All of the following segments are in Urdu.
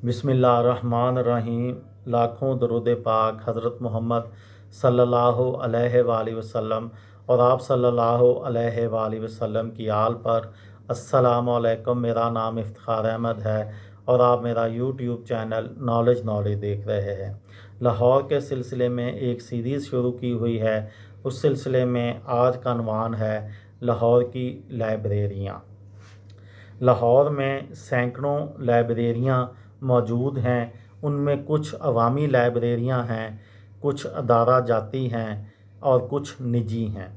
بسم اللہ الرحمن الرحیم۔ لاکھوں درود پاک حضرت محمد صلی اللہ علیہ وآلہ وسلم اور آپ صلی اللہ علیہ وآلہ وسلم کی آل پر۔ السلام علیکم، میرا نام افتخار احمد ہے اور آپ میرا یوٹیوب چینل نالج دیکھ رہے ہیں۔ لاہور کے سلسلے میں ایک سیریز شروع کی ہوئی ہے، اس سلسلے میں آج کا عنوان ہے لاہور کی لائبریریاں۔ لاہور میں سینکڑوں لائبریریاں موجود ہیں، ان میں کچھ عوامی لائبریریاں ہیں، کچھ ادارہ جاتی ہیں اور کچھ نجی ہیں۔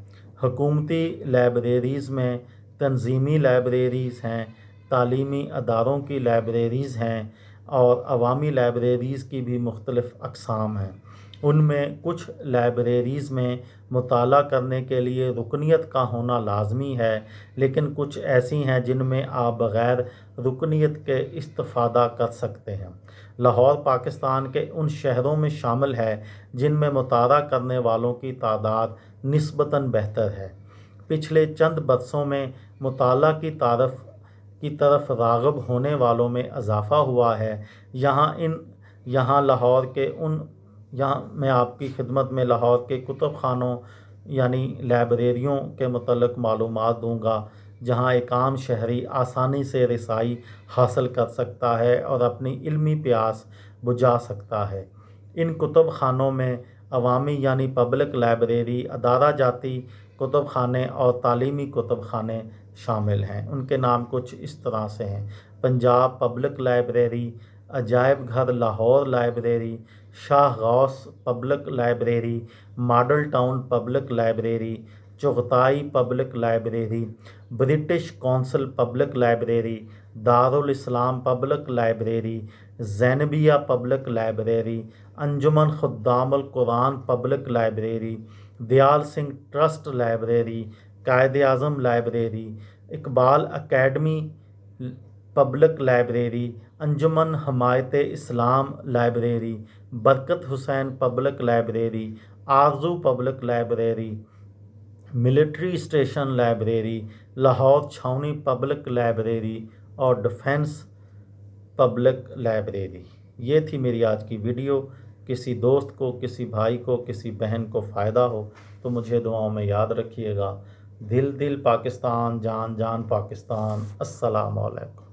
حکومتی لائبریریز میں تنظیمی لائبریریز ہیں، تعلیمی اداروں کی لائبریریز ہیں اور عوامی لائبریریز کی بھی مختلف اقسام ہیں۔ ان میں کچھ لائبریریز میں مطالعہ کرنے کے لیے رکنیت کا ہونا لازمی ہے، لیکن کچھ ایسی ہیں جن میں آپ بغیر رکنیت کے استفادہ کر سکتے ہیں۔ لاہور پاکستان کے ان شہروں میں شامل ہے جن میں مطالعہ کرنے والوں کی تعداد نسبتاً بہتر ہے۔ پچھلے چند برسوں میں مطالعہ کی طرف راغب ہونے والوں میں اضافہ ہوا ہے۔ یہاں میں آپ کی خدمت میں لاہور کے کتب خانوں یعنی لائبریریوں کے متعلق معلومات دوں گا، جہاں ایک عام شہری آسانی سے رسائی حاصل کر سکتا ہے اور اپنی علمی پیاس بجھا سکتا ہے۔ ان کتب خانوں میں عوامی یعنی پبلک لائبریری، ادارہ جاتی کتب خانے اور تعلیمی کتب خانے شامل ہیں۔ ان کے نام کچھ اس طرح سے ہیں: پنجاب پبلک لائبریری، عجائب گھر Lahore library, Shah Ghaus public library, model town public library, Chughtai public library, British Council public library, Darul Islam public library, Zainabia public library, Anjuman Khuddam ul Quran public library, Dyal Singh trust library, Quaid Azam library, Iqbal academy public library, Anjuman Himayat Islam library, Barkat Hussain public library, Arzoo public library, military station library, Lahore Chhaoni public library اور ڈیفنس پبلک لائبریری۔ یہ تھی میری آج کی ویڈیو۔ کسی دوست کو، کسی بھائی کو، کسی بہن کو فائدہ ہو تو مجھے دعاؤں میں یاد رکھیے گا۔ دل دل پاکستان، جان جان پاکستان۔ السلام علیکم۔